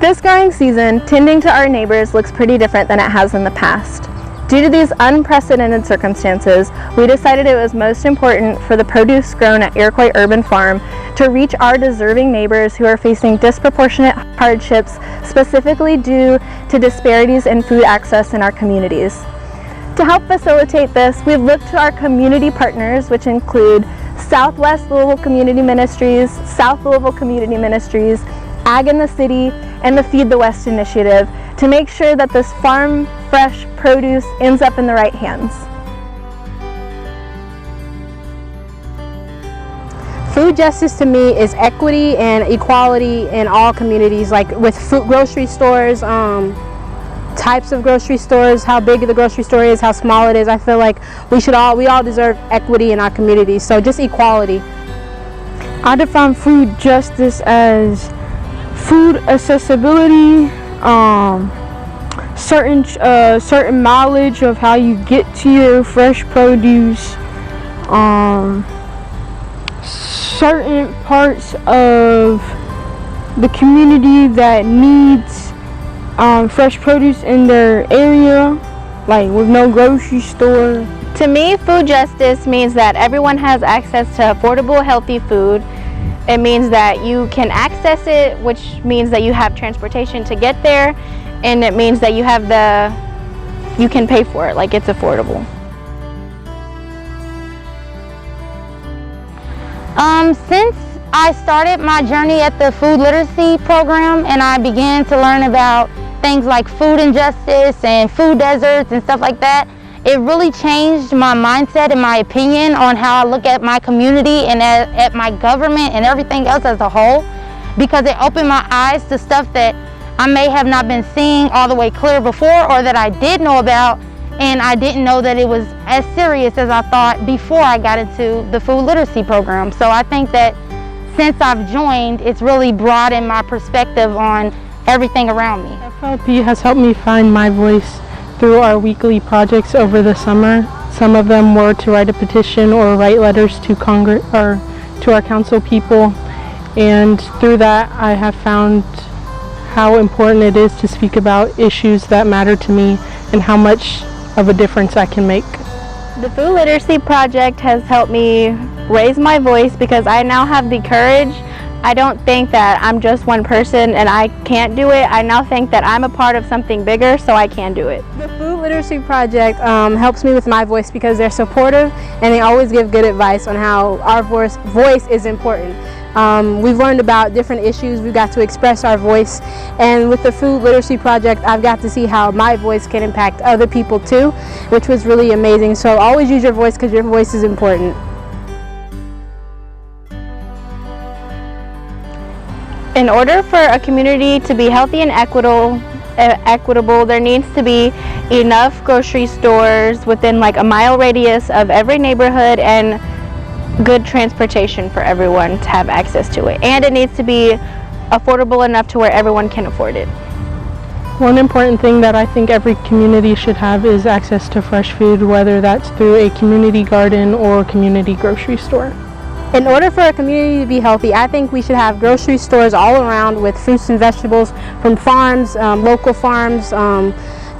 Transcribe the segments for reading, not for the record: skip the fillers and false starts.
This growing season, tending to our neighbors looks pretty different than it has in the past. Due to these unprecedented circumstances, we decided it was most important for the produce grown at Iroquois Urban Farm to reach our deserving neighbors who are facing disproportionate hardships, specifically due to disparities in food access in our communities. To help facilitate this, we've looked to our community partners, which include Southwest Louisville Community Ministries, South Louisville Community Ministries, Ag in the City, and the Feed the West initiative to make sure that this farm fresh produce ends up in the right hands. Food justice to me is equity and equality in all communities, like with food, grocery stores, types of grocery stores, how big the grocery store is, how small it is. I feel like we all deserve equity in our communities, so just equality. I define food justice as food accessibility, certain mileage of how you get to your fresh produce, certain parts of the community that needs fresh produce in their area, like with no grocery store. To me, food justice means that everyone has access to affordable, healthy food. It means that you can access it, which means that you have transportation to get there, and it means that you can pay for it, like it's affordable. Since I started my journey at the food literacy program and I began to learn about things like food injustice and food deserts and stuff like that, it really changed my mindset and my opinion on how I look at my community and at my government and everything else as a whole, because it opened my eyes to stuff that I may have not been seeing all the way clear before, or that I did know about and I didn't know that it was as serious as I thought before I got into the food literacy program. So I think that since I've joined, it's really broadened my perspective on everything around me. FLP has helped me find my voice through our weekly projects over the summer. Some of them were to write a petition or write letters to Congress or to our council people, and through that I have found how important it is to speak about issues that matter to me and how much of a difference I can make. The Food Literacy Project has helped me raise my voice because I now have the courage. I don't think that I'm just one person and I can't do it. I now think that I'm a part of something bigger, so I can do it. The Food Literacy Project helps me with my voice because they're supportive and they always give good advice on how our voice is important. We've learned about different issues, we've got to express our voice, and with the Food Literacy Project I've got to see how my voice can impact other people too, which was really amazing. So always use your voice because your voice is important. In order for a community to be healthy and equitable, there needs to be enough grocery stores within like a mile radius of every neighborhood and good transportation for everyone to have access to it. And it needs to be affordable enough to where everyone can afford it. One important thing that I think every community should have is access to fresh food, whether that's through a community garden or community grocery store. In order for a community to be healthy, I think we should have grocery stores all around with fruits and vegetables from farms, local farms.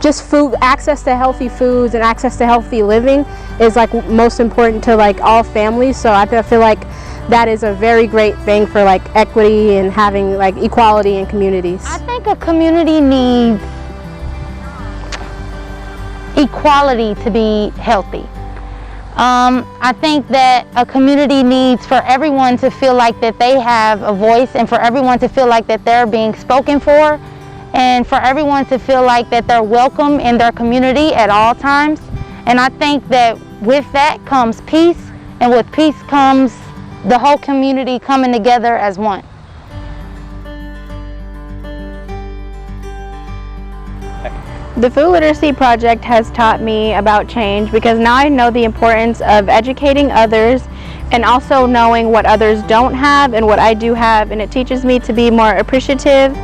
Just food, access to healthy foods and access to healthy living is like most important to like all families. So I feel like that is a very great thing for like equity and having like equality in communities. I think a community needs equality to be healthy. I think that a community needs for everyone to feel like that they have a voice and for everyone to feel like that they're being spoken for, and for everyone to feel like that they're welcome in their community at all times. And I think that with that comes peace, and with peace comes the whole community coming together as one. The Food Literacy Project has taught me about change because now I know the importance of educating others and also knowing what others don't have and what I do have, and it teaches me to be more appreciative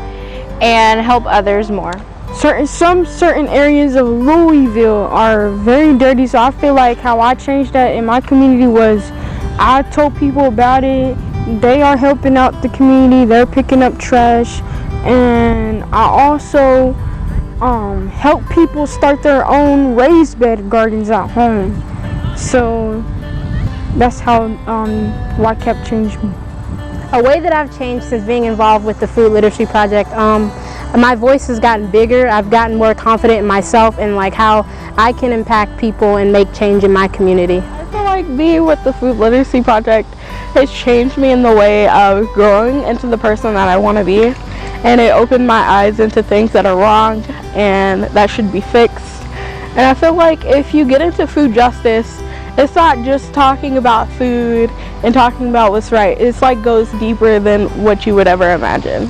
and help others more. Certain areas of Louisville are very dirty, so I feel like how I changed that in my community was I told people about it. They are helping out the community, they're picking up trash. and I also help people start their own raised bed gardens at home. So that's how YCAP changed me. A way that I've changed since being involved with the Food Literacy Project, my voice has gotten bigger. I've gotten more confident in myself and like how I can impact people and make change in my community. I feel like being with the Food Literacy Project has changed me in the way of growing into the person that I want to be, and it opened my eyes into things that are wrong and that should be fixed. And I feel like if you get into food justice, it's not just talking about food and talking about what's right. It's like goes deeper than what you would ever imagine.